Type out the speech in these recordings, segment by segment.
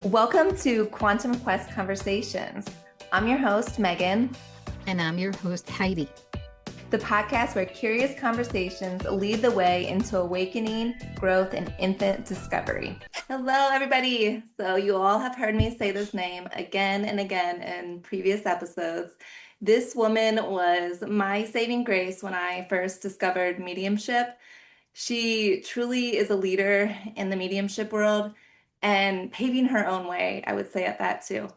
Welcome to Quantum Quest Conversations. I'm your host, Megan. And I'm your host, Heidi. The podcast where curious conversations lead the way into awakening, growth, and infinite discovery. Hello, everybody. So you all have heard me say this name again and again in previous episodes. This woman was my saving grace when I first discovered mediumship. She truly is a leader in the mediumship world and paving her own way, I would say at that too.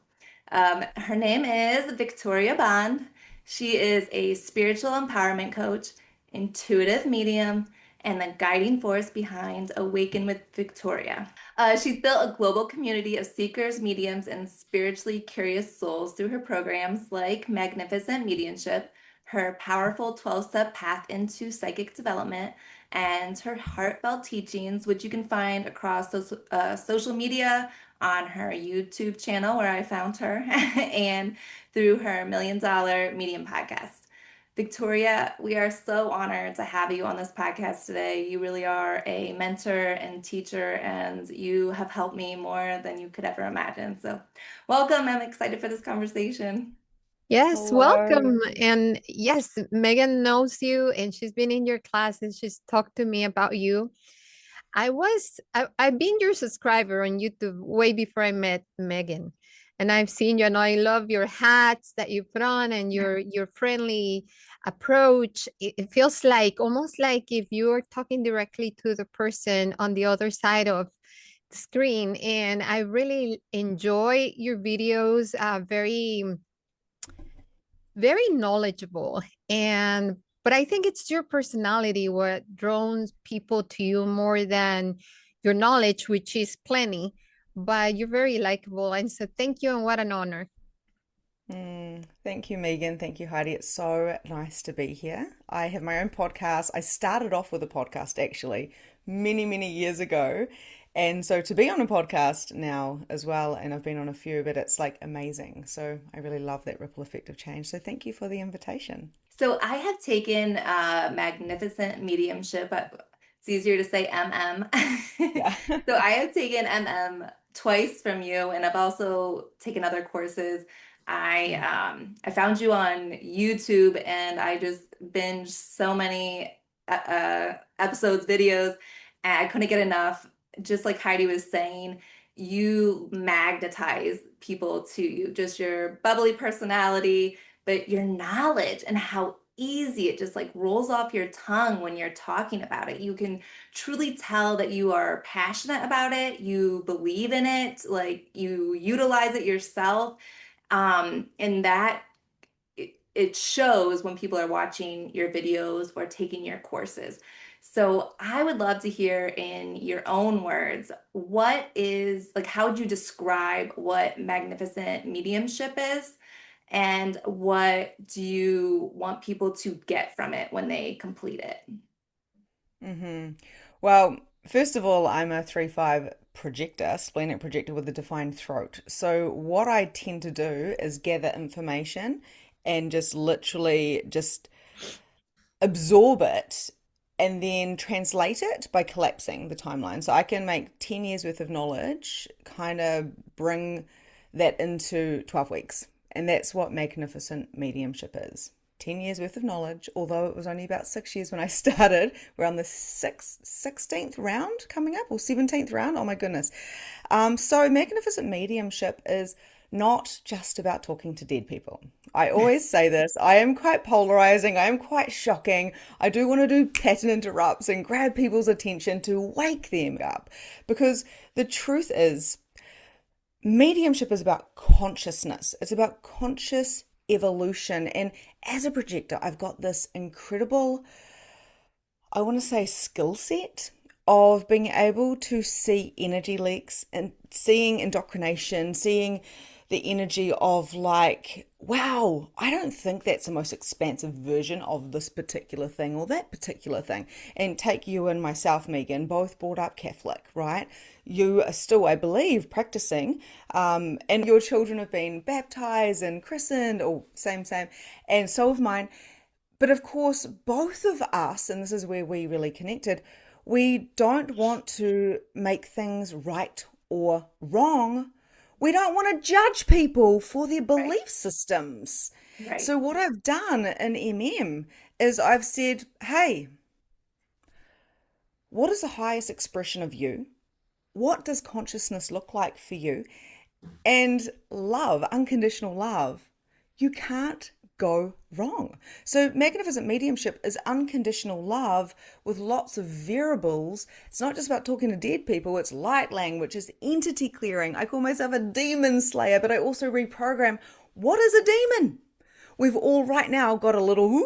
Her name is Victoria Bond. She is a spiritual empowerment coach, intuitive medium, and the guiding force behind Awaken with Victoria. She's built a global community of seekers, mediums, and spiritually curious souls through her programs like Magnificent Mediumship, her powerful 12-step path into psychic development, and her heartfelt teachings, which you can find across those, social media, on her YouTube channel where I found her, and through her $1 Million Medium podcast. Victoria, we are so honored to have you on this podcast today. You really are a mentor and teacher, and you have helped me more than you could ever imagine. So, welcome. I'm excited for this conversation. Yes, welcome. Hello. And yes, Megan knows you and she's been in your classes. She's talked to me about you. I've been your subscriber on YouTube way before I met Megan. And I've seen you and I love your hats that you put on and your friendly approach. It feels like almost like if you're talking directly to the person on the other side of the screen. And I really enjoy your videos, very knowledgeable. But I think it's your personality what draws people to you more than your knowledge, which is plenty, but you're very likable. And so thank you, and what an honor. Thank you, Megan. Thank you, Heidi. It's so nice to be here. I have my own podcast. I started off with a podcast actually many, many years ago. And so to be on a podcast now as well, and I've been on a few, but it's like amazing. So I really love that ripple effect of change. So thank you for the invitation. So I have taken Magnificent Mediumship. It's easier to say MM. Yeah. So I have taken MM twice from you, and I've also taken other courses. I found you on YouTube, and I just binged so many episodes, videos, and I couldn't get enough. Just like Heidi was saying, you magnetize people to you, just your bubbly personality, but your knowledge and how easy it just like rolls off your tongue when you're talking about it. You can truly tell that you are passionate about it, you believe in it, like you utilize it yourself. And that it shows when people are watching your videos or taking your courses. So I would love to hear in your own words, what is like, how would you describe what magnificent mediumship is? And what do you want people to get from it when they complete it? hmm Well, first of all, I'm a 3-5 projector, splenic projector with a defined throat. So what I tend to do is gather information and just literally just absorb it and then translate it by collapsing the timeline. So I can make 10 years worth of knowledge, kind of bring that into 12 weeks. And that's what magnificent mediumship is. 10 years worth of knowledge, although it was only about 6 years when I started. We're on the 16th round coming up, or 17th round. Oh my goodness. So magnificent mediumship is not just about talking to dead people. I always say this. I am quite polarizing. I am quite shocking. I do want to do pattern interrupts and grab people's attention to wake them up, because the truth is mediumship is about consciousness. It's about conscious evolution. And as a projector, I've got this incredible, I want to say, skill set of being able to see energy leaks and seeing indoctrination, seeing the energy of like, wow, I don't think that's the most expansive version of this particular thing or that particular thing. And take you and myself, Megan, both brought up Catholic, right? You are still, I believe, practicing, and your children have been baptized and christened, or same, and so have mine. But of course, both of us, and this is where we really connected, we don't want to make things right or wrong. We don't want to judge people for their Right. belief systems. Right. So what I've done in MM is I've said, hey, what is the highest expression of you? What does consciousness look like for you? And love, unconditional love, you can't go wrong. So magnificent mediumship is unconditional love with lots of variables. It's not just about talking to dead people, it's light language, it's entity clearing. I call myself a demon slayer, but I also reprogram. What is a demon? We've all right now got a little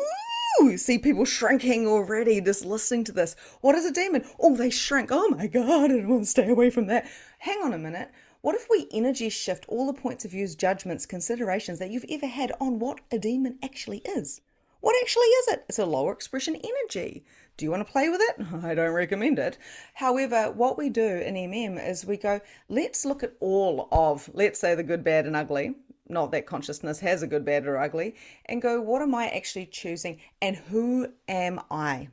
ooh, see people shrinking already just listening to this. What is a demon? Oh, they shrink. Oh my God, I want to stay away from that. Hang on a minute. What if we energy shift all the points of views, judgments, considerations that you've ever had on what a demon actually is? What actually is it? It's a lower expression energy. Do you want to play with it? I don't recommend it. However, what we do in MM is we go, let's look at all of, let's say, the good, bad, and ugly. Not that consciousness has a good, bad, or ugly, and go, what am I actually choosing? And who am I?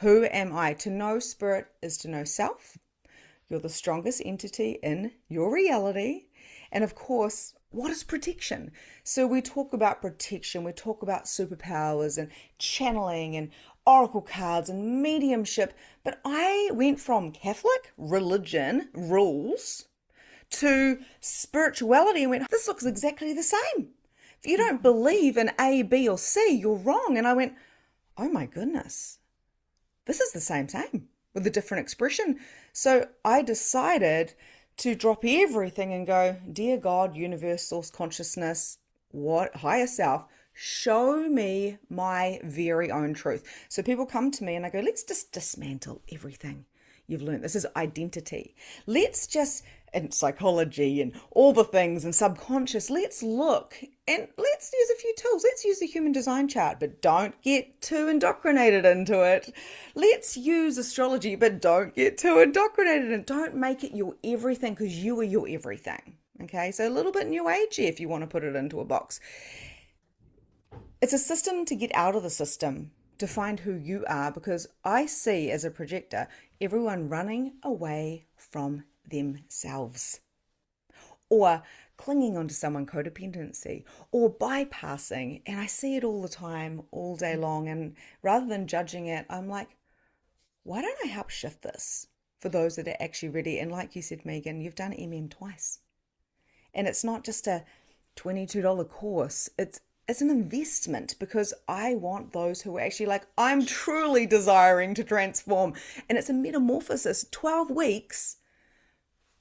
Who am I? To know spirit is to know self. You're the strongest entity in your reality. And of course, what is protection? So we talk about protection, we talk about superpowers and channeling and oracle cards and mediumship. But I went from Catholic religion rules to spirituality and went, this looks exactly the same. If you don't believe in A, B, or C, you're wrong. And I went, oh my goodness, this is the same with a different expression. So I decided to drop everything and go, dear God, universe, source, consciousness, what higher self, show me my very own truth. So people come to me and I go, let's just dismantle everything you've learned. This is identity. Let's just, and psychology and all the things and subconscious, let's look and let's use a few tools. Let's use the human design chart, but don't get too indoctrinated into it. Let's use astrology, but don't get too indoctrinated and don't make it your everything, because you are your everything. Okay, so a little bit new agey if you want to put it into a box. It's a system to get out of the system, to find who you are, because I see as a projector everyone running away from themselves or clinging onto someone, codependency, or bypassing. And I see it all the time, all day long. And rather than judging it, I'm like, why don't I help shift this for those that are actually ready? And like you said, Megan, you've done MM twice. And it's not just a $22 course. It's an investment, because I want those who are actually like, I'm truly desiring to transform. And it's a metamorphosis, 12 weeks,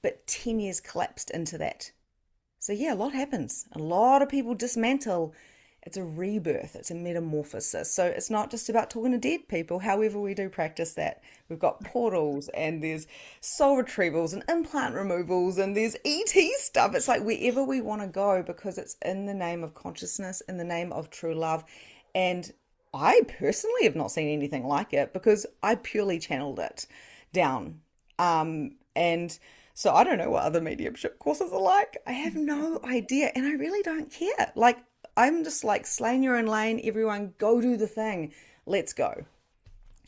but 10 years collapsed into that. So yeah, a lot happens. A lot of people dismantle. It's a rebirth. It's a metamorphosis. So it's not just about talking to dead people. However, we do practice that. We've got portals and there's soul retrievals and implant removals and there's ET stuff. It's like wherever we want to go, because it's in the name of consciousness, in the name of true love. And I personally have not seen anything like it, because I purely channeled it down. And so I don't know what other mediumship courses are like. I have no idea. And I really don't care. Like, I'm just like, slay in your own lane, everyone go do the thing. Let's go.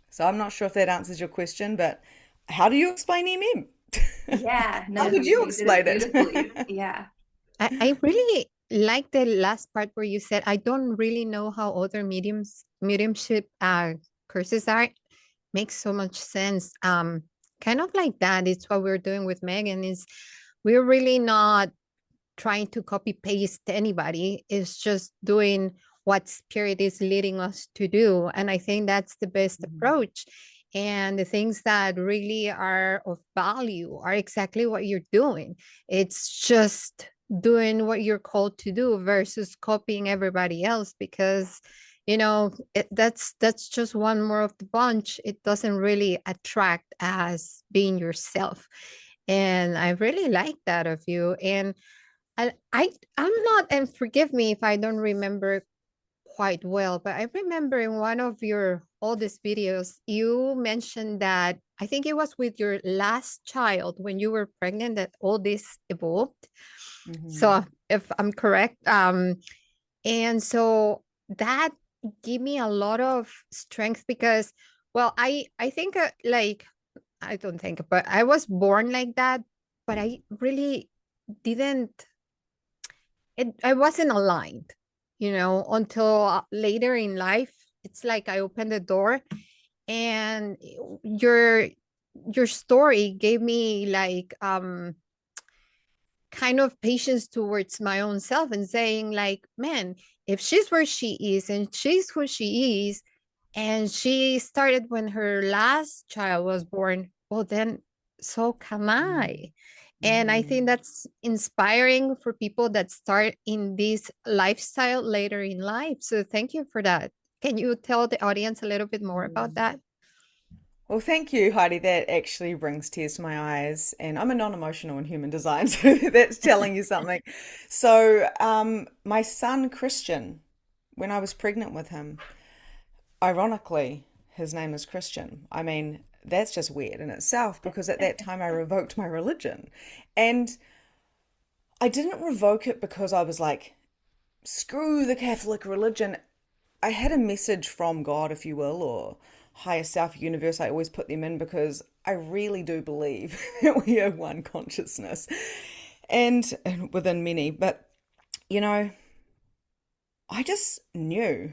So I'm not sure if that answers your question, but how do you explain MM? Yeah, How no, would you explain did it beautifully. it? Yeah. I really like the last part where you said, I don't really know how other mediumship courses are. Makes so much sense. Kind of like that. It's what we're doing with Megan, is we're really not trying to copy paste anybody. It's just doing what spirit is leading us to do. And I think that's the best approach. And the things that really are of value are exactly what you're doing. It's just doing what you're called to do versus copying everybody else, because that's just one more of the bunch. It doesn't really attract as being yourself. And I really like that of you. And I'm not, and forgive me if I don't remember quite well, but I remember in one of your oldest videos, you mentioned that I think it was with your last child when you were pregnant that all this evolved. So if I'm correct, and so that gave me a lot of strength, because, well, I think like I don't think, but I was born like that, but I really didn't, I wasn't aligned, until later in life. It's like I opened the door, and your story gave me like kind of patience towards my own self, and saying like, man, if she's where she is and she's who she is, and she started when her last child was born, well then so can I. And I think Mm. that's inspiring for people that start in this lifestyle later in life. So thank you for that. Can you tell the audience a little bit more about that? Well, thank you, Heidi. That actually brings tears to my eyes. And I'm a non-emotional in human design, so that's telling you something. So, my son, Christian, when I was pregnant with him, ironically, his name is Christian. I mean, that's just weird in itself because at that time I revoked my religion. And I didn't revoke it because I was like, screw the Catholic religion. I had a message from God, if you will, or higher self, universe. I always put them in because I really do believe that we are one consciousness and within many. But, you know, I just knew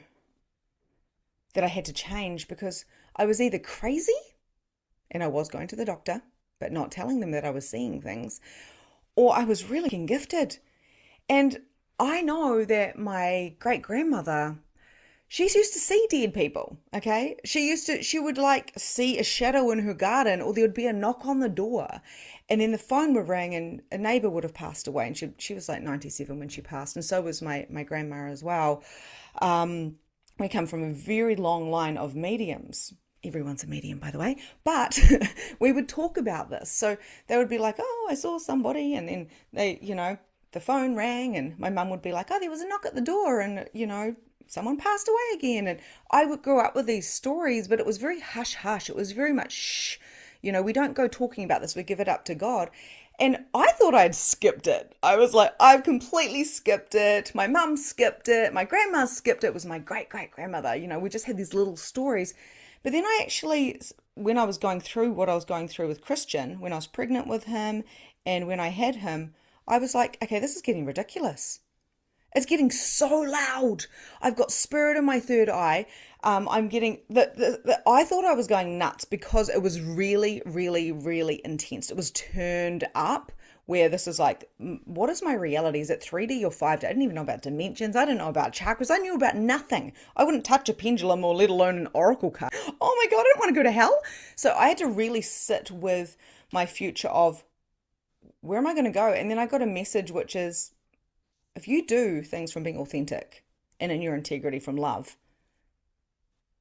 that I had to change because I was either crazy and I was going to the doctor, but not telling them that I was seeing things, or I was really gifted. And I know that my great grandmother, she's used to see dead people, okay? She would like see a shadow in her garden, or there would be a knock on the door, and then the phone would ring and a neighbor would have passed away. And she was like 97 when she passed, and so was my grandma as well. We come from a very long line of mediums. Everyone's a medium, by the way, but we would talk about this. So they would be like, oh, I saw somebody, and then the phone rang, and my mum would be like, oh, there was a knock at the door, and someone passed away again. And I would grow up with these stories, but it was very hush hush. It was very much shh. We don't go talking about this. We give it up to God. And I thought I'd skipped it. I was like, I've completely skipped it. My mum skipped it. My grandma skipped it. It was my great great grandmother. We just had these little stories. But then I actually, when I was going through what I was going through with Christian, when I was pregnant with him and when I had him, I was like, okay, this is getting ridiculous. It's getting so loud. I've got spirit in my third eye. I'm getting I thought I was going nuts because it was really, really, really intense. It was turned up where this is like, what is my reality? Is it 3D or 5D? I didn't even know about dimensions. I didn't know about chakras. I knew about nothing. I wouldn't touch a pendulum or let alone an oracle card. Oh my God, I don't want to go to hell. So I had to really sit with my future of where am I going to go? And then I got a message which is, if you do things from being authentic and in your integrity from love,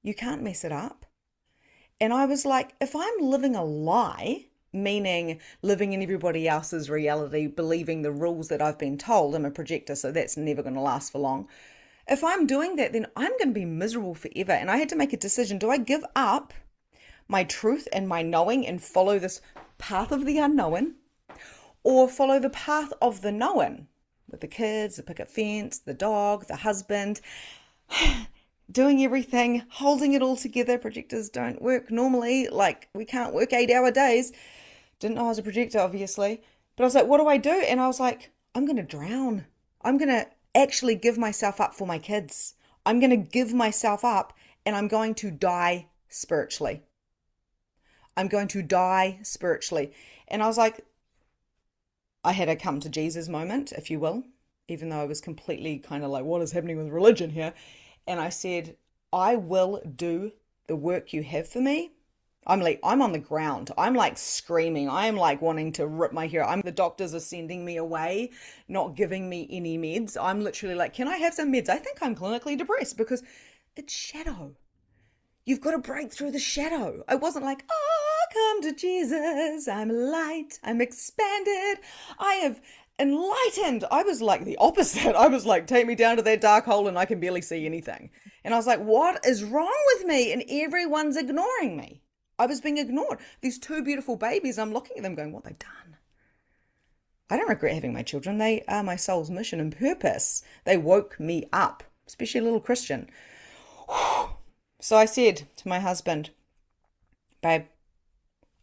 you can't mess it up. And I was like, if I'm living a lie, meaning living in everybody else's reality, believing the rules that I've been told, I'm a projector, so that's never going to last for long. If I'm doing that, then I'm going to be miserable forever. And I had to make a decision. Do I give up my truth and my knowing and follow this path of the unknown, or follow the path of the known? With the kids, the picket fence, the dog, the husband, doing everything, holding it all together. Projectors don't work normally. Like, we can't work 8-hour days. Didn't know I was a projector, obviously. But I was like, what do I do? And I was like, I'm going to drown. I'm going to actually give myself up for my kids. I'm going to give myself up and I'm going to die spiritually. I'm going to die spiritually. And I was like, I had a come to Jesus moment, if you will, even though I was completely kind of like, what is happening with religion here? And I said, I will do the work you have for me. I'm on the ground. I'm like screaming. I'm like wanting to rip my hair. The doctors are sending me away, not giving me any meds. I'm literally like, can I have some meds? I think I'm clinically depressed because it's shadow. You've got to break through the shadow. I wasn't like, oh, come to Jesus. I'm light. I'm expanded. I have enlightened. I was like the opposite. I was like, take me down to that dark hole and I can barely see anything. And I was like, what is wrong with me? And everyone's ignoring me. I was being ignored. These two beautiful babies, I'm looking at them going, what have they done? I don't regret having my children. They are my soul's mission and purpose. They woke me up, especially little Christian. So I said to my husband, babe,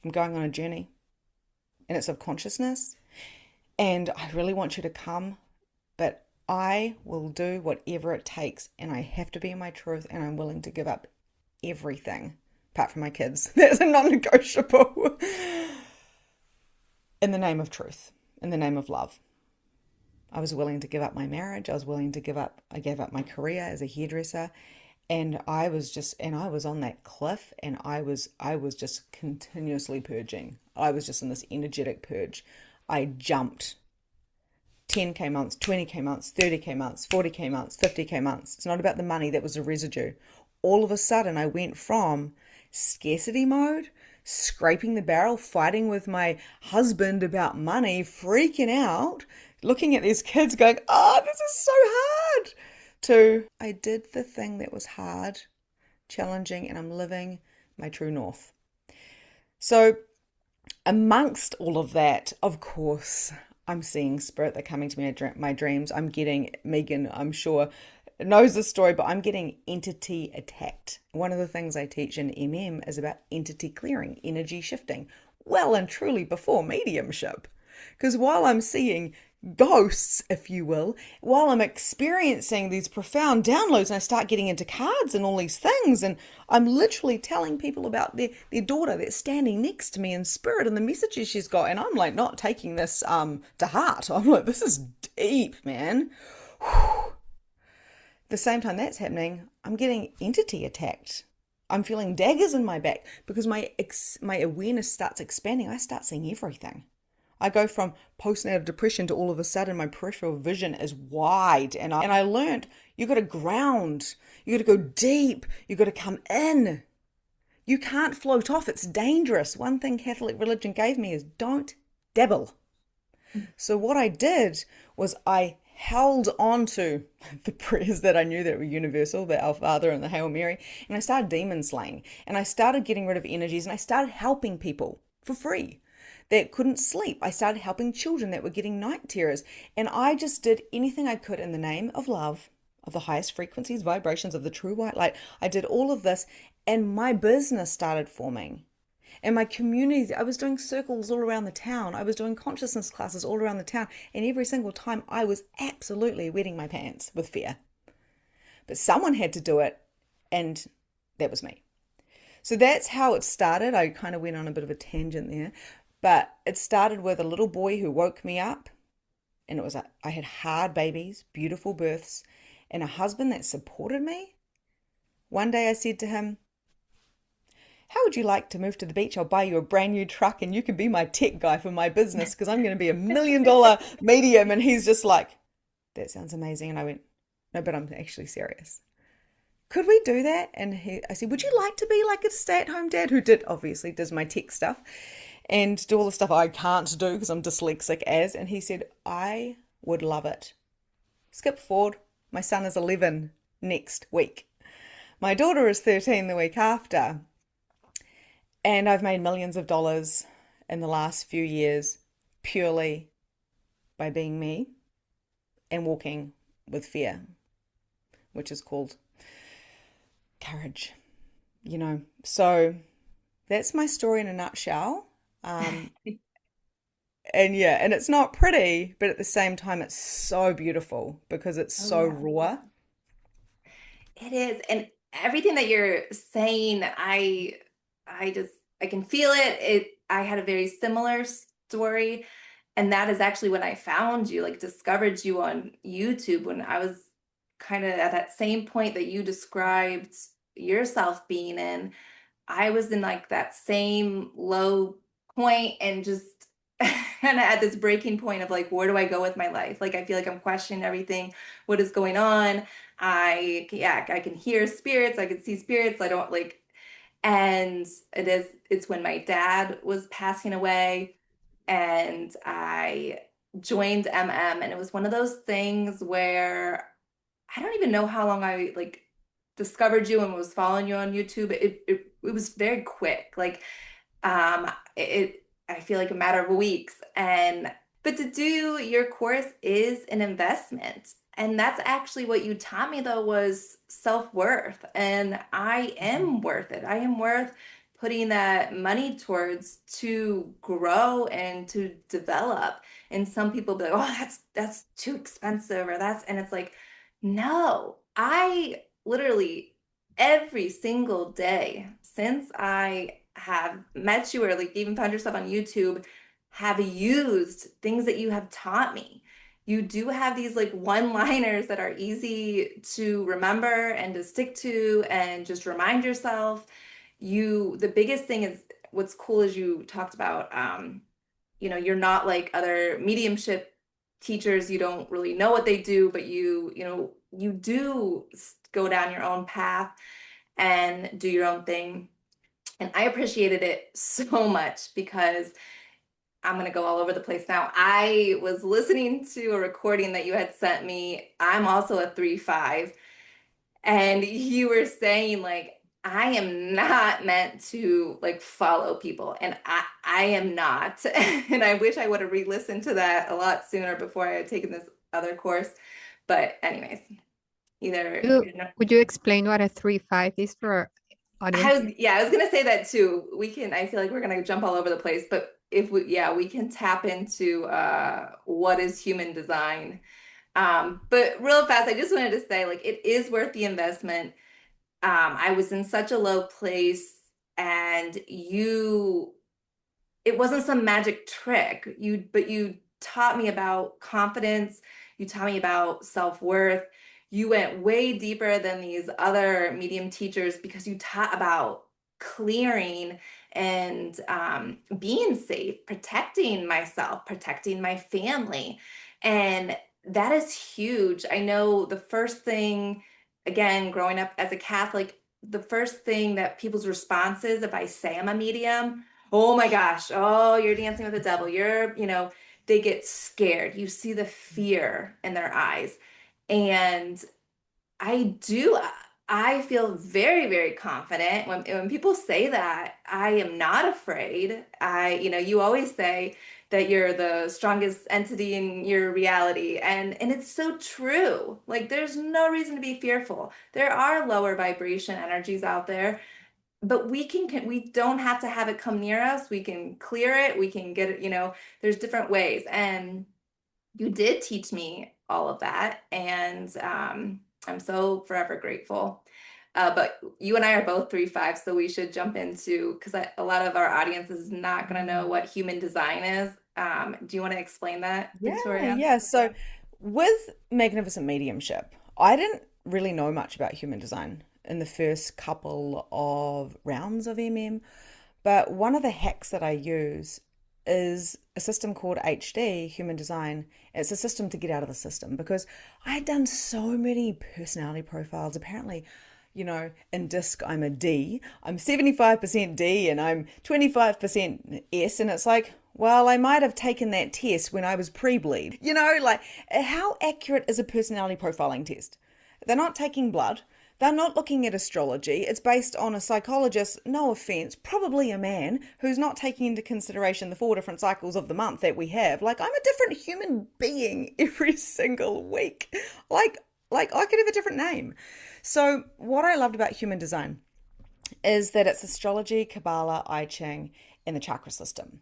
I'm going on a journey and it's of consciousness. And I really want you to come, but I will do whatever it takes, and I have to be in my truth, and I'm willing to give up everything apart from my kids. That's a non-negotiable. In the name of truth, in the name of love. I was willing to give up my marriage. I gave up my career as a hairdresser. And I was on that cliff, and I was just continuously purging. I was just in this energetic purge. I jumped 10K months, 20K months, 30K months, 40K months, 50K months. It's not about the money, that was the residue. All of a sudden, I went from scarcity mode, scraping the barrel, fighting with my husband about money, freaking out, looking at these kids going, oh, this is so hard, to I did the thing that was hard, challenging, and I'm living my true north. So amongst all of that, of course, I'm seeing spirit. They're coming to me in my dreams. I'm getting, Megan, I'm sure, knows the story, but I'm getting entity attacked. One of the things I teach in is about entity clearing, energy shifting, well and truly before mediumship. Because while I'm seeing ghosts, if you will, while I'm experiencing these profound downloads, and I start getting into cards and all these things, and I'm literally telling people about their daughter that's standing next to me in spirit and the messages she's got, and I'm like not taking this to heart. I'm like, this is deep, man. Whew. The same time that's happening, I'm getting entity attacked. I'm feeling daggers in my back because my awareness starts expanding. I start seeing everything. I go from postnatal depression to all of a sudden my peripheral vision is wide, and I learned you got to ground, you got to go deep, you got to come in. You can't float off. It's dangerous. One thing Catholic religion gave me is don't dabble. So what I did was I held on to the prayers that I knew that were universal, the Our Father and the Hail Mary, and I started demon slaying, and I started getting rid of energies, and I started helping people for free that couldn't sleep. I started helping children that were getting night terrors, and I just did anything I could in the name of love, of the highest frequencies, vibrations of the true white light. I did all of this, and my business started forming. And my community, I was doing circles all around the town. I was doing consciousness classes all around the town. And every single time I was absolutely wetting my pants with fear. But someone had to do it, and that was me. So that's how it started. I kind of went on a bit of a tangent there. But it started with a little boy who woke me up. And I had hard babies, beautiful births, and a husband that supported me. One day I said to him, how would you like to move to the beach? I'll buy you a brand new truck and you can be my tech guy for my business because I'm going to be $1 million medium. And he's just like, that sounds amazing. And I went, no, but I'm actually serious. Could we do that? And I said, would you like to be like a stay-at-home dad who obviously does my tech stuff and do all the stuff I can't do because I'm dyslexic And he said, I would love it. Skip forward. My son is 11 next week. My daughter is 13 the week after. And I've made millions of dollars in the last few years purely by being me and walking with fear, which is called courage, So that's my story in a nutshell. And it's not pretty, but at the same time, it's so beautiful because it's so raw. It is. And everything that you're saying, I can feel it. I had a very similar story. And that is actually when I found you, like discovered you on YouTube when I was kind of at that same point that you described yourself being in. I was in like that same low point and just kind of at this breaking point of like, where do I go with my life? Like, I feel like I'm questioning everything. What is going on? I can hear spirits. I can see spirits. I don't like, and it's when my dad was passing away and I joined MM, and it was one of those things where I don't even know how long I like discovered you and was following you on YouTube. It was very quick. Like I feel like a matter of weeks. But to do your course is an investment. And that's actually what you taught me though was self-worth. And I am worth it. I am worth putting that money towards to grow and to develop. And some people be like, oh, that's too expensive, or that's, and it's like, no, I literally every single day since I have met you, or like even found yourself on YouTube, have used things that you have taught me. You do have these like one-liners that are easy to remember and to stick to and just remind yourself. The biggest thing is, what's cool is you talked about, you're not like other mediumship teachers. You don't really know what they do, but you do go down your own path and do your own thing. And I appreciated it so much because I'm going to go all over the place now. I was listening to a recording that you had sent me. I'm also a 3/5, and you were saying like, I am not meant to like follow people, and I am not. And I wish I would have re-listened to that a lot sooner before I had taken this other course. But anyways, You, would you explain what a 3/5 is for our audience? I was gonna say that too. I feel like we're gonna jump all over the place, but if we can tap into what is human design. But real fast, I just wanted to say, like, it is worth the investment. I was in such a low place, and it wasn't some magic trick. But you taught me about confidence. You taught me about self-worth. You went way deeper than these other medium teachers because you taught about clearing and being safe, protecting myself, protecting my family. And that is huge. I know the first thing, again, growing up as a Catholic, the first thing that people's response is if I say I'm a medium, oh my gosh, oh, you're dancing with the devil. They get scared. You see the fear in their eyes. And I do, I feel very, very confident when people say that. I am not afraid. You always say that you're the strongest entity in your reality. And it's so true. Like, there's no reason to be fearful. There are lower vibration energies out there, but we don't have to have it come near us. We can clear it. We can get it, there's different ways. And you did teach me all of that. And I'm so forever grateful. But you and I are both 3/5, so we should jump into, because a lot of our audience is not going to know what human design is. Do you want to explain that, Victoria? Yeah. So with Magnificent Mediumship, I didn't really know much about human design in the first couple of rounds of but one of the hacks that I use is a system called HD, Human Design. It's a system to get out of the system because I had done so many personality profiles. Apparently, in DISC, I'm a D. I'm 75% D and I'm 25% S. And it's like, well, I might have taken that test when I was pre-bleed. Like, how accurate is a personality profiling test? They're not taking blood. They're not looking at astrology. It's based on a psychologist, no offense, probably a man, who's not taking into consideration the 4 different cycles of the month that we have. Like, I'm a different human being every single week. Like I could have a different name. So what I loved about human design is that it's astrology, Kabbalah, I Ching, and the chakra system.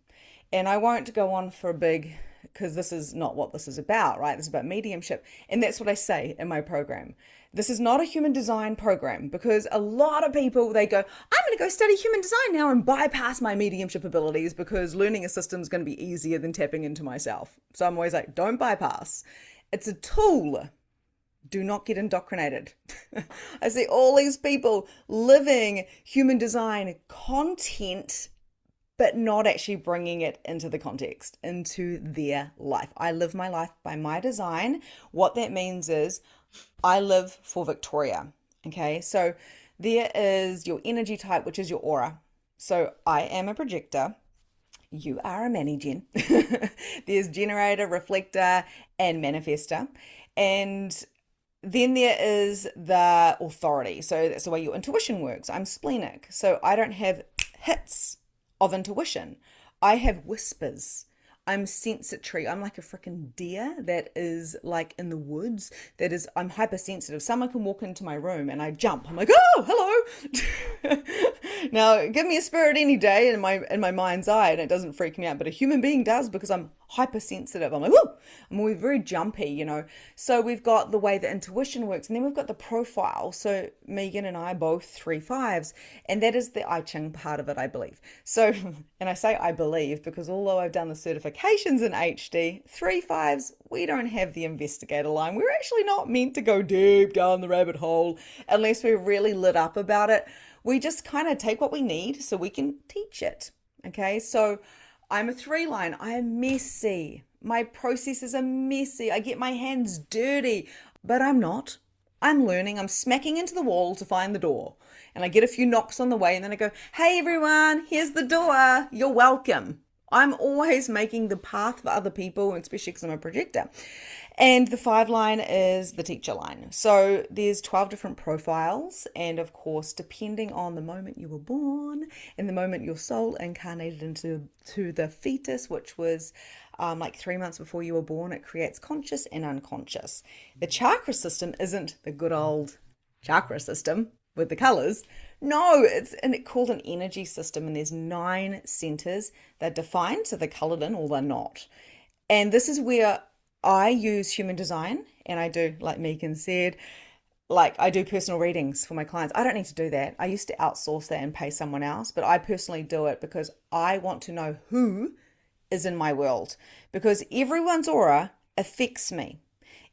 And I won't go on for a big, because this is not what this is about, right? This is about mediumship. And that's what I say in my program. This is not a human design program, because a lot of people, they go, I'm going to go study human design now and bypass my mediumship abilities because learning a system is going to be easier than tapping into myself. So I'm always like, don't bypass. It's a tool. Do not get indoctrinated. I see all these people living human design content, but not actually bringing it into the context, into their life. I live my life by my design. What that means is I live for Victoria. Okay, so there is your energy type, which is your aura. So I am a projector. You are a mani-gen. There's generator, reflector, and manifester. And then there is the authority. So that's the way your intuition works. I'm splenic. So I don't have hits of intuition. I have whispers. I'm sensitory. I'm like a freaking deer that is like in the woods. I'm hypersensitive. Someone can walk into my room and I jump. I'm like, oh, hello. Now, give me a spirit any day in my mind's eye, and it doesn't freak me out. But a human being does, because I'm hypersensitive. I'm like, whoa. I'm always very jumpy. So we've got the way that intuition works, and then we've got the profile. So Megan and I are both 3/5s, and that is the I Ching part of it, I believe. So, and I say I believe because although I've done the certifications in HD, 3/5s, we don't have the investigator line. We're actually not meant to go deep down the rabbit hole unless we're really lit up about it. We just kind of take what we need so we can teach it. Okay, so I'm a 3 line. I am messy. My processes are messy. I get my hands dirty, but I'm not. I'm learning. I'm smacking into the wall to find the door. And I get a few knocks on the way, and then I go, hey, everyone, here's the door. You're welcome. I'm always making the path for other people, especially because I'm a projector. And the 5 line is the teacher line. So there's 12 different profiles. And of course, depending on the moment you were born and the moment your soul incarnated into the fetus, which was like 3 months before you were born, it creates conscious and unconscious. The chakra system isn't the good old chakra system with the colors. No, it's called an energy system, and there's 9 centers. They're defined, so they're colored in or they're not. And this is where I use human design, and I do, like Megan said, like I do personal readings for my clients. I don't need to do that. I used to outsource that and pay someone else, but I personally do it because I want to know who is in my world, because everyone's aura affects me.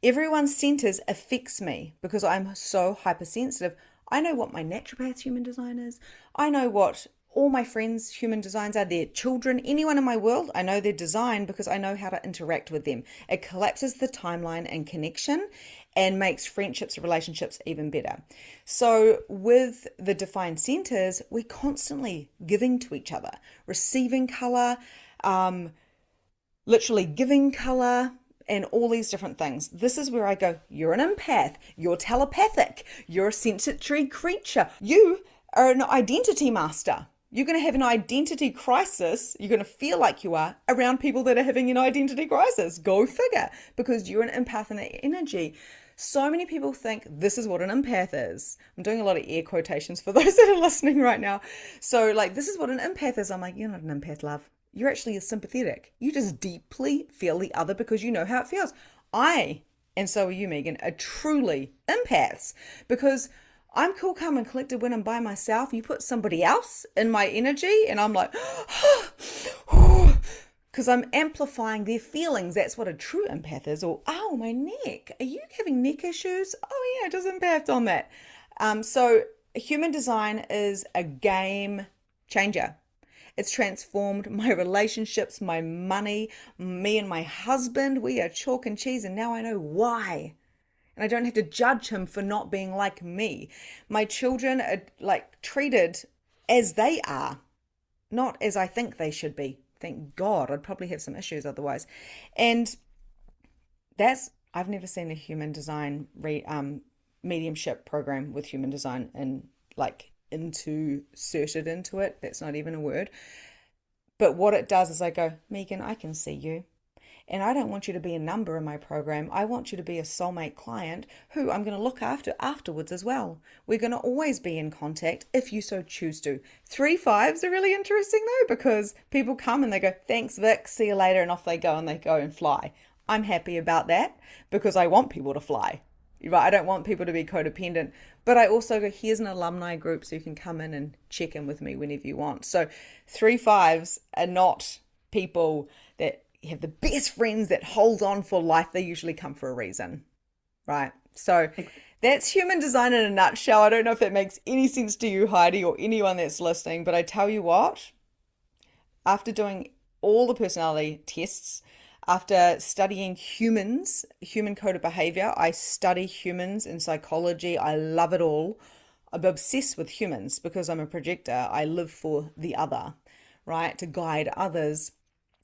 Everyone's centers affects me because I'm so hypersensitive. I know what my naturopath's human design is. I know what all my friends' human designs are, their children, anyone in my world. I know their design because I know how to interact with them. It collapses the timeline and connection and makes friendships and relationships even better. So with the defined centers, we're constantly giving to each other, receiving color, literally giving color, and all these different things. This is where I go, you're an empath, you're telepathic, you're a sensory creature, you are an identity master. You're going to have an identity crisis. You're going to feel like you are around people that are having an identity crisis. Go figure, because you're an empath in that energy. So many people think this is what an empath is. I'm doing a lot of air quotations for those that are listening right now. So like, this is what an empath is. I'm like, you're not an empath, love. You're actually a sympathetic. You just deeply feel the other because you know how it feels. And so are you, Megan, are truly empaths, because I'm cool, calm, and collected when I'm by myself. You put somebody else in my energy and I'm like, because I'm amplifying their feelings. That's what a true empath is. Or, oh, my neck. Are you having neck issues? Oh, yeah, just empath on that. So human design is a game changer. It's transformed my relationships, my money, me and my husband. We are chalk and cheese, and now I know why. And I don't have to judge him for not being like me. My children are like treated as they are, not as I think they should be. Thank God. I'd probably have some issues otherwise. And I've never seen a human design mediumship program with human design and like inserted into it. That's not even a word. But what it does is I go, Megan, I can see you. And I don't want you to be a number in my program. I want you to be a soulmate client who I'm going to look after afterwards as well. We're going to always be in contact if you so choose to. 3/5s are really interesting though, because people come and they go, thanks Vic, see you later, and off they go and fly. I'm happy about that because I want people to fly. Right? I don't want people to be codependent, but I also go, here's an alumni group so you can come in and check in with me whenever you want. So 3/5s are not people that have the best friends that hold on for life. They usually come for a reason, right? So that's human design in a nutshell. I don't know if that makes any sense to you, Heidi, or anyone that's listening, but I tell you what, after doing all the personality tests, after studying humans, human coded behavior, I study humans in psychology. I love it all. I'm obsessed with humans because I'm a projector. I live for the other, right? To guide others,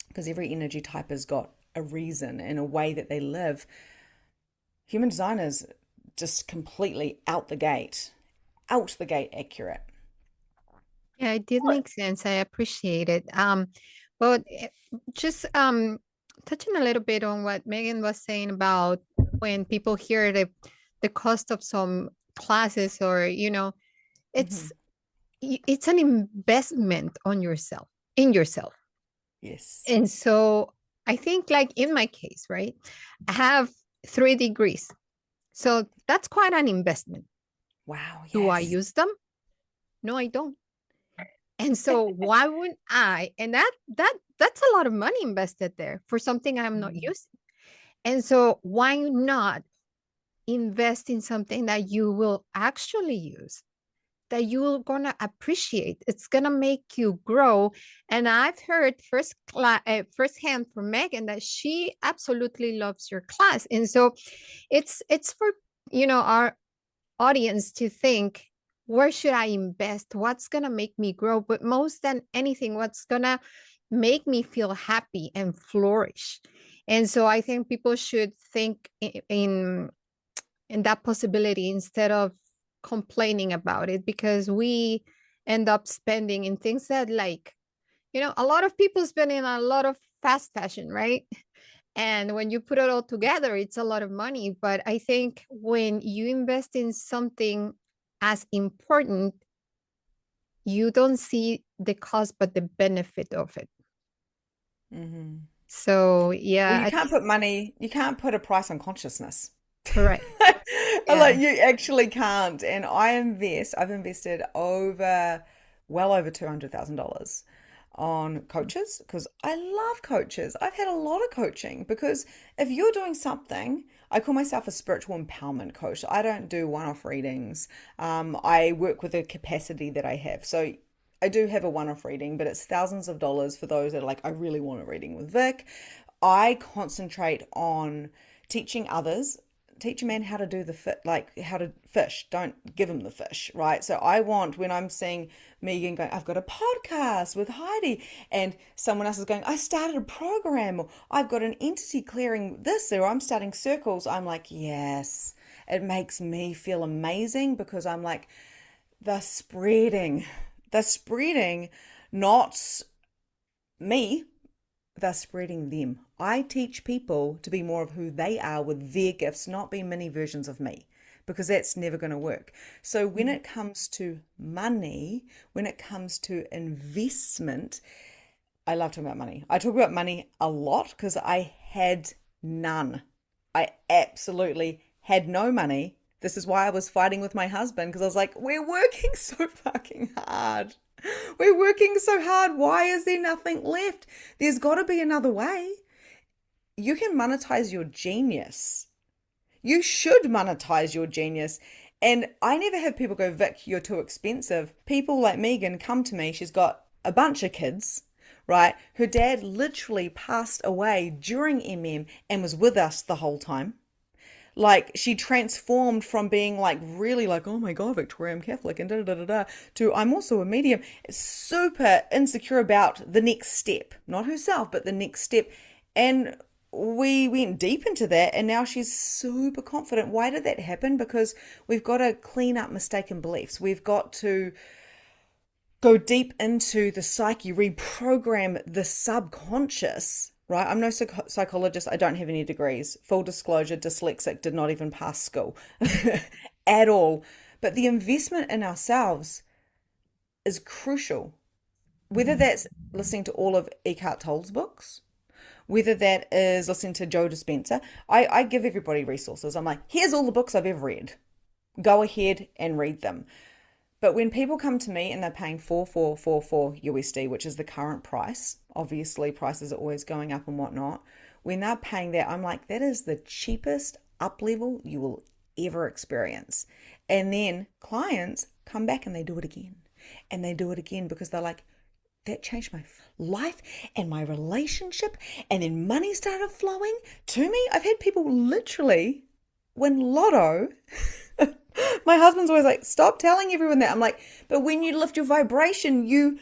because every energy type has got a reason and a way that they live. Human design is just completely out the gate accurate. Yeah, it did make sense. I appreciate it. But just touching a little bit on what Megan was saying about when people hear the cost of some classes, or Hmm. it's it's an investment on yourself, in yourself. Yes. And so I think, like in my case, right, I have 3 degrees, so that's quite an investment. Wow, Do I yes. use them? No, I don't. And so why wouldn't I? And that's a lot of money invested there for something I'm not Mm. using. And so why not invest in something that you will actually use, that you're gonna appreciate? It's gonna make you grow. And I've heard firsthand from Megan that she absolutely loves your class. And so it's for our audience to think, where should I invest? What's going to make me grow? But most than anything, what's going to make me feel happy and flourish? And so I think people should think in that possibility instead of complaining about it, because we end up spending in things that, like, a lot of people spend in a lot of fast fashion, right? And when you put it all together, it's a lot of money. But I think when you invest in something as important, you don't see the cost, but the benefit of it. Hmm. So, Well, yeah, you can't put a price on consciousness. correct. Like Yeah. you actually can't. And I've invested well over $200,000 on coaches because I love coaches. I've had a lot of coaching because if you're doing something, I call myself a spiritual empowerment coach. I don't do one-off readings. I work with the capacity that I have. So I do have a one-off reading, but it's thousands of dollars for those that are like, I really want a reading with Vic. I concentrate on teaching others, teach a man how to do like how to fish. Don't give him the fish, right? So I want, when I'm seeing Megan going, I've got a podcast with Heidi, and someone else is going, I started a program, or I've got an entity clearing this, or I'm starting circles. I'm like, yes, it makes me feel amazing because I'm like, the spreading, the spreading, not me, they're spreading them. I teach people to be more of who they are with their gifts, not be mini versions of me, because that's never going to work. So when it comes to money, when it comes to investment, I love talking about money. I talk about money a lot because I had none. I absolutely had no money. This is why I was fighting with my husband, because I was like, we're working so fucking hard. We're working so hard. Why is there nothing left? There's got to be another way. You can monetize your genius. You should monetize your genius. And I never have people go, Vic, you're too expensive. People like Megan come to me. She's got a bunch of kids, right? Her dad literally passed away during MM and was with us the whole time. Like she transformed from being like really like, oh my God, Victoria, I'm Catholic and da da da da, to I'm also a medium. Super insecure about the next step, not herself, but the next step. And we went deep into that, and now she's super confident. Why did that happen? Because we've got to clean up mistaken beliefs. We've got to go deep into the psyche, reprogram the subconscious, right? I'm no psychologist. I don't have any degrees. Full disclosure, dyslexic, did not even pass school at all. But the investment in ourselves is crucial. Whether that's listening to all of Eckhart Tolle's books, whether that is listening to Joe Dispenza, I give everybody resources. I'm like, here's all the books I've ever read. Go ahead and read them. But when people come to me and they're paying 4444 USD, which is the current price, obviously prices are always going up and whatnot. When they're paying that, I'm like, that is the cheapest up level you will ever experience. And then clients come back and they do it again. And they do it again because they're like, that changed my life and my relationship. And then money started flowing to me. I've had people literally win lotto. My husband's always like, stop telling everyone that. I'm like, but when you lift your vibration, you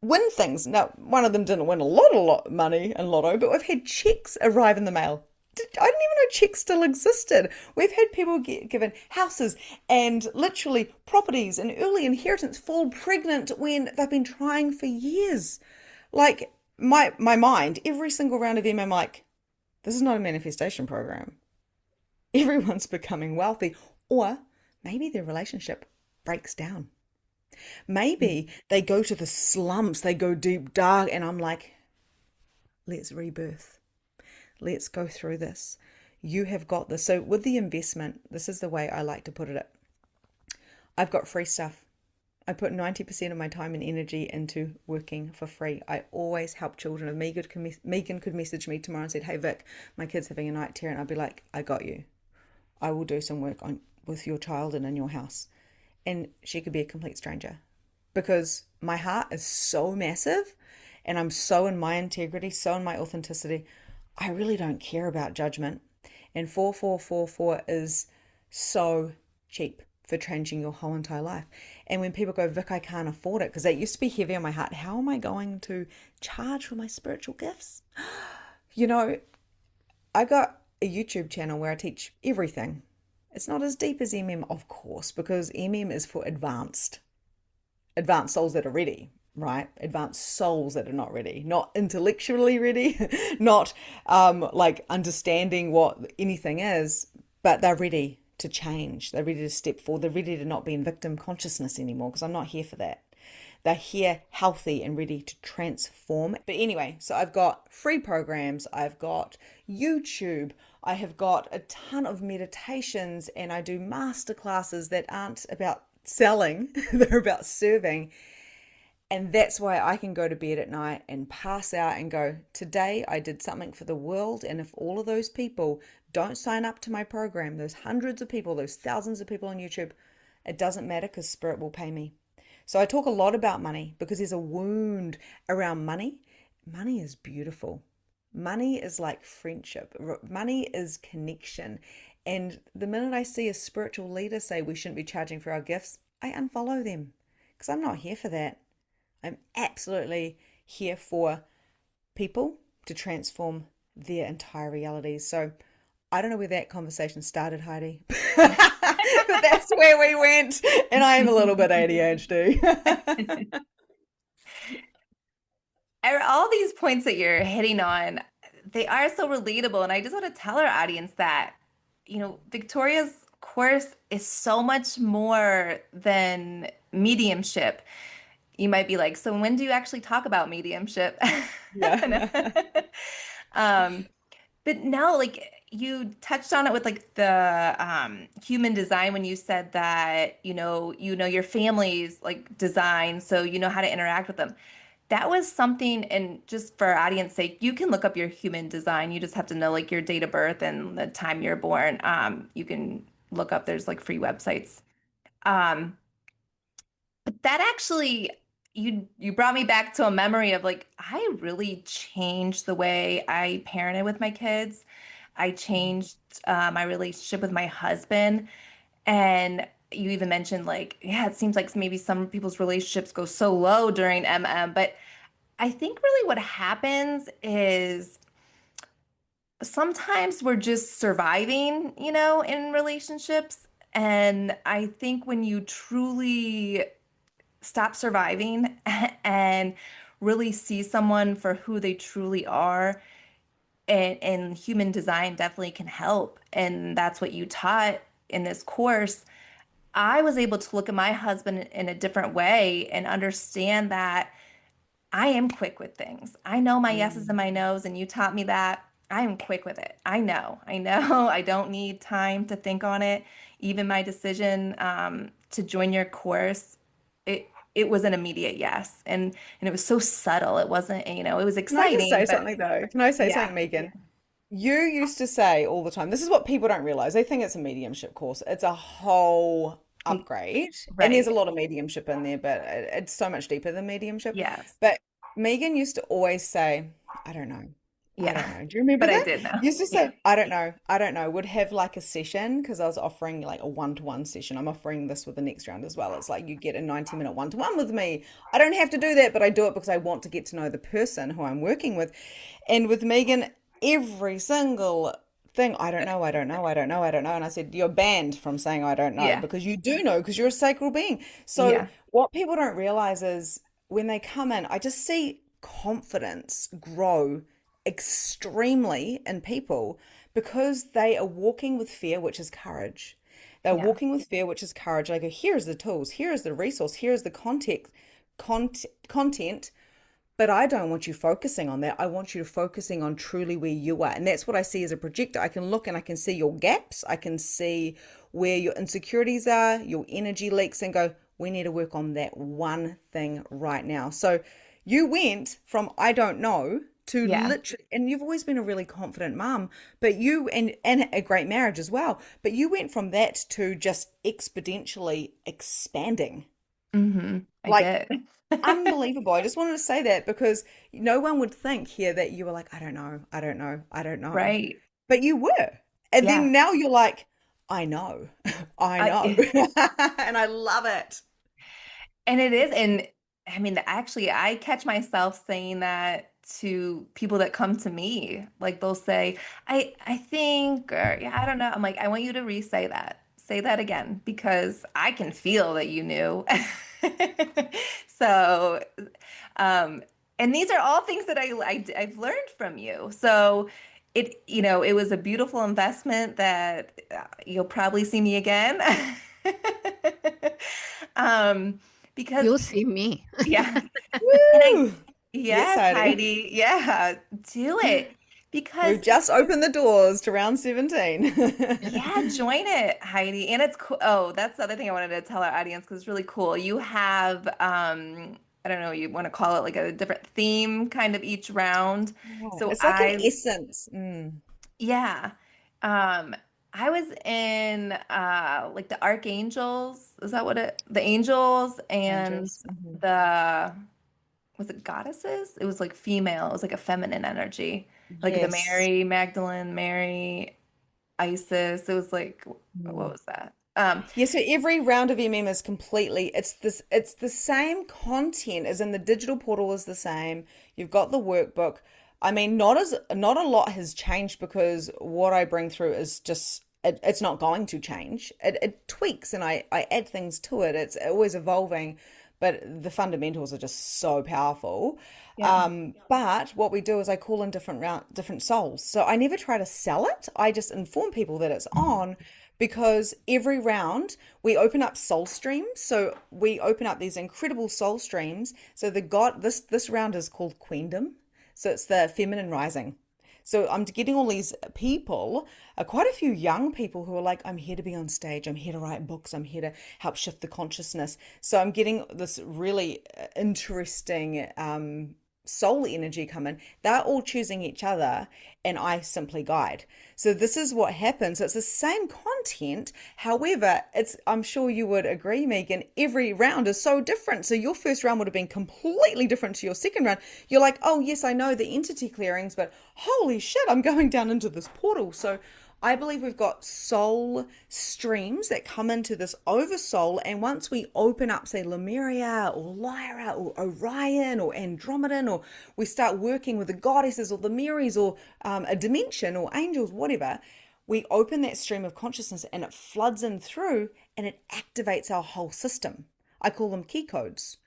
win things. Now, one of them didn't win a lot of money in lotto, but we've had checks arrive in the mail. I didn't even know checks still existed. We've had people get given houses and literally properties and early inheritance, fall pregnant when they've been trying for years. Like, my mind, every single round of them, I'm like, this is not a manifestation program. Everyone's becoming wealthy, or maybe their relationship breaks down. Maybe they go to the slumps, they go deep dark, and I'm like, let's rebirth. Let's go through this. You have got this. So with the investment, this is the way I like to put it. I've got free stuff. I put 90% of my time and energy into working for free. I always help children. If Megan could message me tomorrow and said, hey Vic, my kid's having a night terror, and I'd be like, I got you. I will do some work with your child and in your house. And she could be a complete stranger, because my heart is so massive and I'm so in my integrity, so in my authenticity. I really don't care about judgment. And 4444 is so cheap for changing your whole entire life. And when people go, Vic, I can't afford it, because that used to be heavy on my heart. How am I going to charge for my spiritual gifts? You know, I got a YouTube channel where I teach everything. It's not as deep as MM, of course, because MM is for advanced souls that are ready, right? Advanced souls that are not ready, not intellectually ready, not like understanding what anything is, but they're ready to change. They're ready to step forward. They're ready to not be in victim consciousness anymore, because I'm not here for that. They're here healthy and ready to transform. But anyway, so I've got free programs, I've got YouTube, I have got a ton of meditations, and I do masterclasses that aren't about selling, they're about serving. And that's why I can go to bed at night and pass out and go, today I did something for the world. And if all of those people don't sign up to my program, those hundreds of people, those thousands of people on YouTube, it doesn't matter, because Spirit will pay me. So I talk a lot about money because there's a wound around money. Money is beautiful. Money is like friendship. Money is connection. And the minute I see a spiritual leader say we shouldn't be charging for our gifts, I unfollow them, because I'm not here for that. I'm absolutely here for people to transform their entire realities. So I don't know where that conversation started, Heidi, but that's where we went. And I am a little bit ADHD. All these points that you're hitting on, they are so relatable. And I just want to tell our audience that, Victoria's course is so much more than mediumship. You might be like, so when do you actually talk about mediumship? Yeah. But no, like you touched on it with like the human design when you said that, your family's like design, so you know how to interact with them. That was something, and just for our audience sake, you can look up your human design. You just have to know like your date of birth and the time you're born. You can look up, there's like free websites. Um, but that actually, you brought me back to a memory of like, I really changed the way I parented with my kids. I changed my relationship with my husband. And you even mentioned like, yeah, it seems like maybe some people's relationships go so low during MM, but I think really what happens is sometimes we're just surviving, in relationships. And I think when you truly stop surviving and really see someone for who they truly are, and human design definitely can help. And that's what you taught in this course. I was able to look at my husband in a different way and understand that I am quick with things. I know my yeses and my nos, and you taught me that. I am quick with it. I know. I don't need time to think on it. Even my decision to join your course, it was an immediate yes, and it was so subtle. It wasn't, it was Can I just exciting, say but something though? Can I say yeah, something, Megan? You used to say all the time, this is what people don't realize. They think it's a mediumship course. It's a whole upgrade. And there's right. a lot of mediumship in there, but it's so much deeper than mediumship. Yes. But Megan used to always say, I don't know. I Yeah. don't know. Do you remember But I that? did know. Used to Yeah. say, I don't know. I don't know. Would have like a session, because I was offering like a one-to-one session. I'm offering this with the next round as well. It's like you get a 90-minute one-to-one with me. I don't have to do that, but I do it because I want to get to know the person who I'm working with. And with Megan, every single thing, I don't know, I don't know, I don't know, I don't know. And I said, you're banned from saying I don't know, Yeah. because you do know, because you're a sacral being. So Yeah. what people don't realize is when they come in, I just see confidence grow extremely in people because they are walking with fear, which is courage. They're Yeah. walking with fear, which is courage. I go, here's the tools, here's the resource, here's the content, but I don't want you focusing on that. I want you to focusing on truly where you are. And that's what I see as a projector. I can look and I can see your gaps. I can see where your insecurities are, your energy leaks, and go, we need to work on that one thing right now. So you went from I don't know to Yeah. literally, and you've always been a really confident mom, but you and a great marriage as well. But you went from that to just exponentially expanding. I Like did. unbelievable. I just wanted to say that because no one would think here that you were like, I don't know, I don't know, I don't know. Right. But you were. And Yeah. then now you're like, I know, I know. I And I love it. And it is, and I mean, actually, I catch myself saying that to people that come to me. Like they'll say, I think, or yeah, I don't know. I'm like, I want you to re-say that. Say that again because I can feel that you knew. So, um, and these are all things that I've learned from you. So it was a beautiful investment that you'll probably see me again. Um, because You'll see me. yeah. And Woo! Yes, yes, Heidi. Heidi. Yeah, do it. Because We've just opened the doors to round 17. yeah, join it, Heidi. And it's cool. Oh, that's the other thing I wanted to tell our audience because it's really cool. You have I don't know, you want to call it like a different theme kind of each round. Yeah, So it's like an essence. Mm. yeah. Um I was in like the archangels. Is that what the angels and Angels. Hmm. the was it goddesses? It was like female. It was like a feminine energy. Like the Yes. Mary, Magdalene, Mary, Isis. It was like what Mm. was that? Yeah, so every round of MM is completely it's the same content as in the digital portal is the same. You've got the workbook. I mean, not a lot has changed because what I bring through is just it's not going to change. It tweaks and I add things to it. It's always evolving, but the fundamentals are just so powerful. Yeah. But what we do is I call in different souls. So I never try to sell it. I just inform people that it's on because every round we open up soul streams. So we open up these incredible soul streams. So the god this round is called Queendom. So it's the feminine rising. So I'm getting all these people, quite a few young people who are like, I'm here to be on stage. I'm here to write books. I'm here to help shift the consciousness. So I'm getting this really interesting soul energy come in. They're all choosing each other, and I simply guide. So this is what happens. It's the same content. However, it's I'm sure you would agree, Megan, every round is so different. So your first round would have been completely different to your second round. You're like, oh yes, I know the entity clearings, but holy shit, I'm going down into this portal. So I believe we've got soul streams that come into this oversoul, and once we open up, say, Lemuria or Lyra or Orion or Andromedan, or we start working with the goddesses or the Marys or a dimension or angels, whatever, we open that stream of consciousness and it floods in through and it activates our whole system. I call them key codes.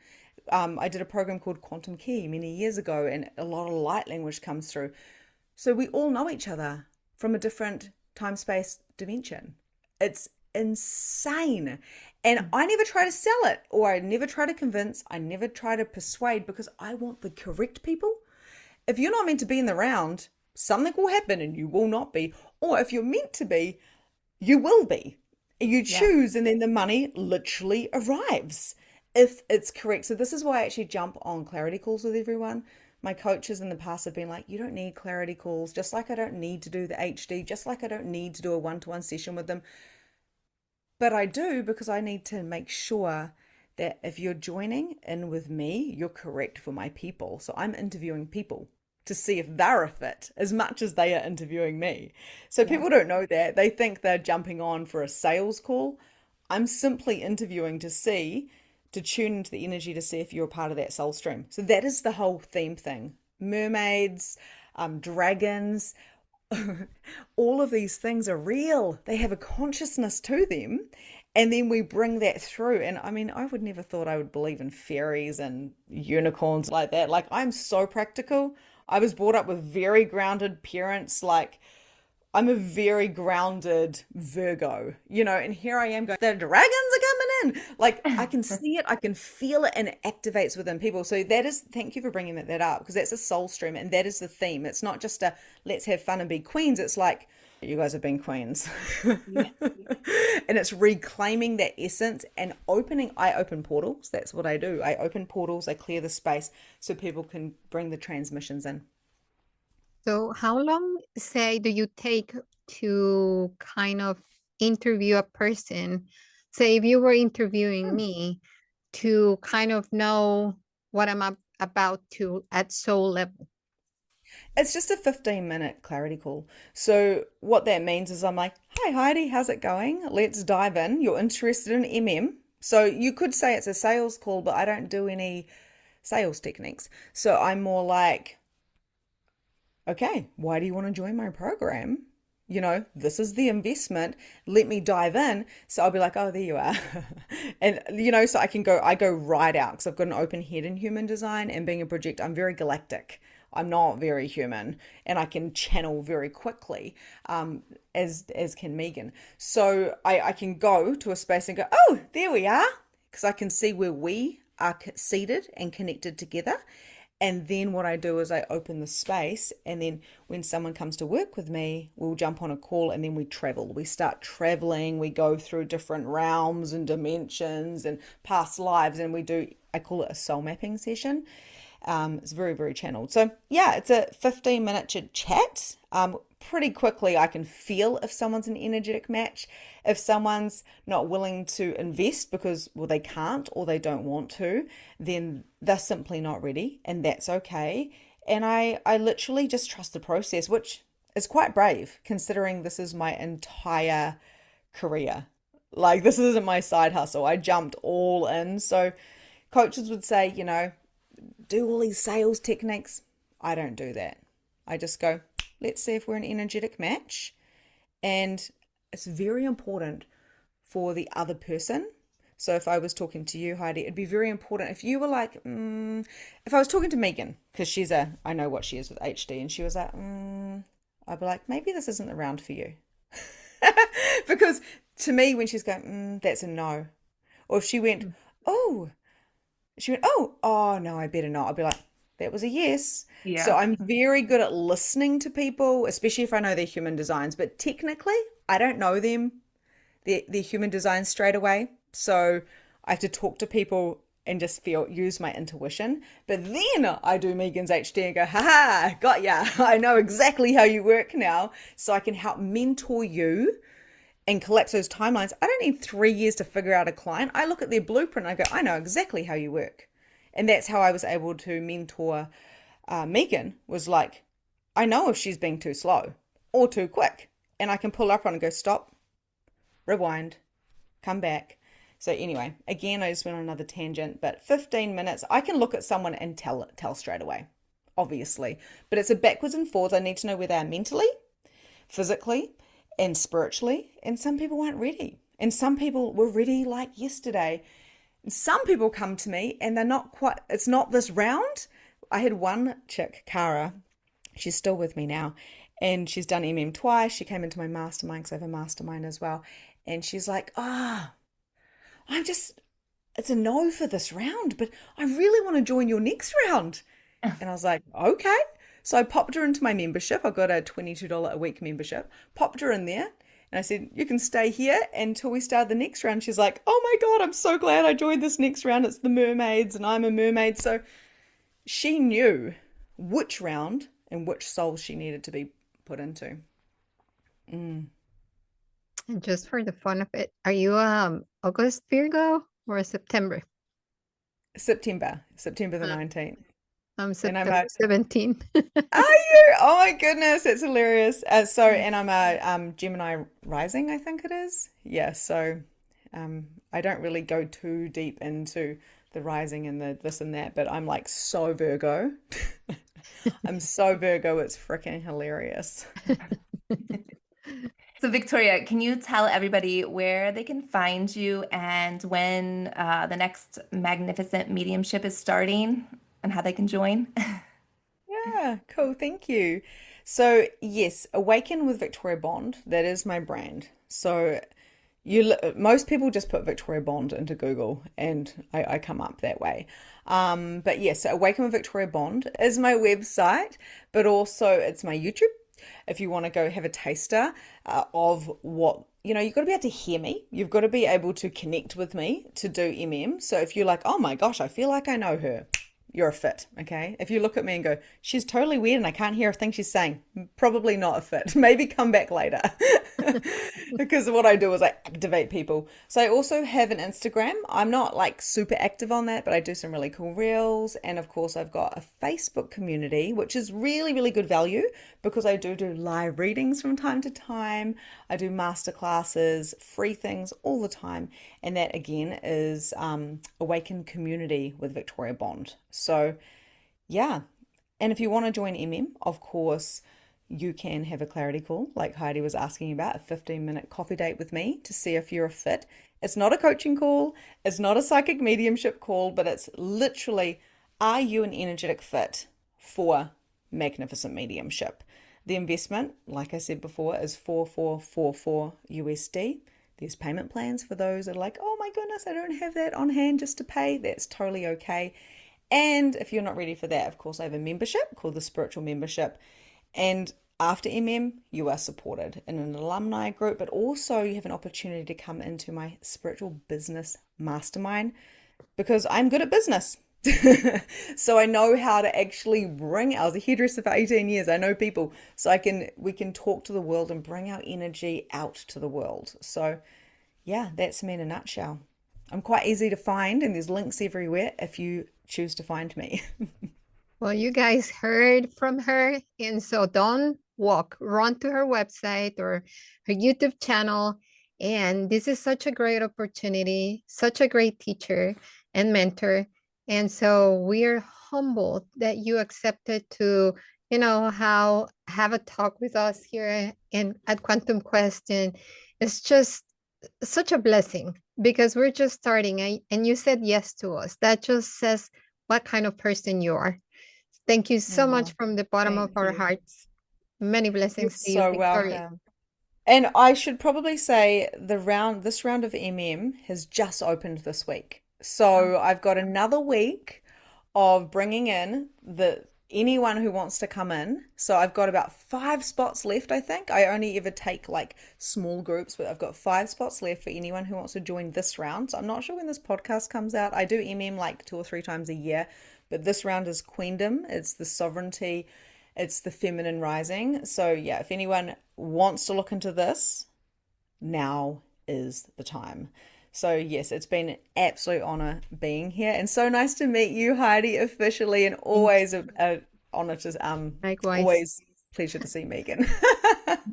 I did a program called Quantum Key many years ago, and a lot of light language comes through. So we all know each other from a different time space dimension. It's insane. And I never try to sell it, or I never try to convince, I never try to persuade because I want the correct people. If you're not meant to be in the round, something will happen and you will not be. Or if you're meant to be, you will be. You Yeah. choose, and then the money literally arrives if it's correct. So this is why I actually jump on clarity calls with everyone. My coaches in the past have been like, you don't need clarity calls, just like I don't need to do the HD, just like I don't need to do a one-to-one session with them. But I do because I need to make sure that if you're joining in with me, you're correct for my people. So I'm interviewing people to see if they're a fit as much as they are interviewing me. So Yeah. people don't know that. They think they're jumping on for a sales call. I'm simply interviewing to tune into the energy to see if you're a part of that soul stream. So that is the whole theme thing. Mermaids, dragons, all of these things are real. They have a consciousness to them. And then we bring that through. And I mean, I would never thought I would believe in fairies and unicorns like that. Like, I'm so practical. I was brought up with very grounded parents. Like, I'm a very grounded Virgo, and here I am going, the dragons are coming in. Like, I can see it, I can feel it, and it activates within people. So thank you for bringing that up, because that's a soul stream, and that is the theme. It's not just a let's have fun and be queens. It's like, you guys have been queens. Yeah. And it's reclaiming that essence and I open portals. That's what I do. I open portals, I clear the space so people can bring the transmissions in. So how long, say, do you take to kind of interview a person? Say if you were interviewing me, to kind of know what I'm about to at soul level. It's just a 15-minute clarity call. So what that means is I'm like, "Hi Heidi, how's it going? Let's dive in. You're interested in MM." So you could say it's a sales call, but I don't do any sales techniques. So I'm more like, "Okay, why do you want to join my program? This is the investment. Let me dive in." So I'll be like, "Oh, there you are." And, so I go right out, because I've got an open head in human design, and being a project, I'm very galactic. I'm not very human, and I can channel very quickly, as can Megan. So I can go to a space and go, "Oh, there we are," because I can see where we are seated and connected together. And then what I do is I open the space, and then when someone comes to work with me, we'll jump on a call, and then we travel. We start traveling. We go through different realms and dimensions and past lives, and I call it a soul mapping session. It's very, very channeled. So yeah, it's a 15-minute chat. Pretty quickly I can feel if someone's an energetic match. If someone's not willing to invest because, well, they can't or they don't want to, then they're simply not ready, and that's okay. And I literally just trust the process, which is quite brave considering this is my entire career. Like, this isn't my side hustle. I jumped all in. So coaches would say, do all these sales techniques. I don't do that. I just go, let's see if we're an energetic match. And it's very important for the other person. So if I was talking to you, Heidi, it'd be very important if you were like, if I was talking to Megan, because I know what she is with HD, and she was like, I'd be like, maybe this isn't the round for you. Because to me, when she's going, that's a no. Or if she went, oh, no, I better not. I'll be like, that was a yes. Yeah. So I'm very good at listening to people, especially if I know their human designs. But technically, I don't know them, their human designs straight away. So I have to talk to people and just use my intuition. But then I do Megan's HD and go, ha, got ya. I know exactly how you work now. So I can help mentor you and collapse those timelines. I don't need 3 years to figure out a client. I look at their blueprint and I go, I know exactly how you work. And that's how I was able to mentor Megan, was like, I know if she's being too slow or too quick. And I can pull up on and go, stop, rewind, come back. So anyway, again, I just went on another tangent, but 15 minutes, I can look at someone and tell straight away, obviously. But it's a backwards and forwards. I need to know where they are mentally, physically, and spiritually. And some people aren't ready. And some people were ready like yesterday. And some people come to me and they're not quite, it's not this round. I had one chick, Cara, she's still with me now, and she's done MM twice. She came into my mastermind, because I have a mastermind as well. And she's like, it's a no for this round, but I really want to join your next round. And I was like, okay. So I popped her into my membership. I got a $22 a week membership, popped her in there. And I said, you can stay here until we start the next round. She's like, oh my God, I'm so glad I joined this next round. It's the mermaids and I'm a mermaid. So she knew which round and which soul she needed to be put into. And just for the fun of it, are you August Virgo or September? September the 19th. I'm And September 17. Are you? Oh my goodness, it's hilarious. And I'm a Gemini rising, I think it is. Yeah, so I don't really go too deep into the rising and the this and that, but I'm like so Virgo. I'm so Virgo, it's freaking hilarious. So, Victoria, can you tell everybody where they can find you and when the next Magnificent Mediumship is starting and how they can join? Yeah, cool. Thank you. So, yes, Awaken with Victoria Bond, that is my brand. So, most people just put Victoria Bond into Google and I come up that way. But yes, so Awaken with Victoria Bond is my website, but also it's my YouTube. If you want to go have a taster of what, you've got to be able to hear me. You've got to be able to connect with me to do MM. So if you're like, oh my gosh, I feel like I know her, you're a fit, okay? If you look at me and go, she's totally weird and I can't hear a thing she's saying, probably not a fit. Maybe come back later. Because what I do is I activate people. So I also have an Instagram. I'm not like super active on that, but I do some really cool reels. And of course, I've got a Facebook community, which is really, really good value because I do live readings from time to time. I do masterclasses, free things all the time. And that again is Awaken Community with Victoria Bond. So yeah. And if you want to join of course, you can have a clarity call, like Heidi was asking about, a 15-minute coffee date with me to see if you're a fit. It's not a coaching call, it's not a psychic mediumship call, but it's literally, are you an energetic fit for Magnificent Mediumship? The investment, like I said before, is 4444 USD. There's payment plans for those that are like, oh my goodness, I don't have that on hand just to pay. That's totally okay. And if you're not ready for that, of course, I have a membership called the Spiritual Membership. And after you are supported in an alumni group, but also you have an opportunity to come into my spiritual business mastermind because I'm good at business. So I know how to actually I was a hairdresser for 18 years. I know people, so we can talk to the world and bring our energy out to the world. So yeah, that's me in a nutshell. I'm quite easy to find and there's links everywhere if you choose to find me. Well, you guys heard from her, and so don't run to her website or her YouTube channel. And this is such a great opportunity, such a great teacher and mentor. And so we're humbled that you accepted to, have a talk with us here at Quantum Quest. And it's just such a blessing because we're just starting and you said yes to us. That just says what kind of person you are. Thank you so much Oh, from the bottom of thank our you. hearts. Many You're blessings to you, so Victoria. welcome. And I should probably say this round of has just opened this week. So I've got another week of bringing in anyone who wants to come in. So I've got about 5 spots left, I think. I only ever take like small groups, but I've got 5 spots left for anyone who wants to join this round. So I'm not sure when this podcast comes out. I do like 2 or 3 times a year, but this round is Queendom. It's the sovereignty. It's the feminine rising. So yeah, if anyone wants to look into this, now is the time. So yes, it's been an absolute honor being here and so nice to meet you, Heidi, officially, and always a honor to Likewise. always pleasure to see Megan.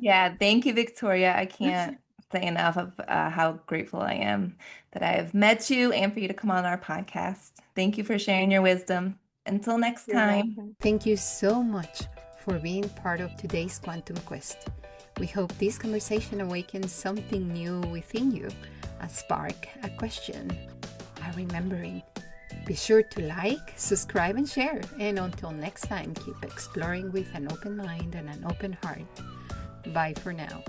Yeah, thank you, Victoria. I can't say enough of how grateful I am that I have met you and for you to come on our podcast. Thank you for sharing your wisdom. Until next You're time. welcome. Thank you so much for being part of today's Quantum Quest. We hope this conversation awakens something new within you, a spark, a question, a remembering. Be sure to like, subscribe, and share. And until next time, keep exploring with an open mind and an open heart. Bye for now.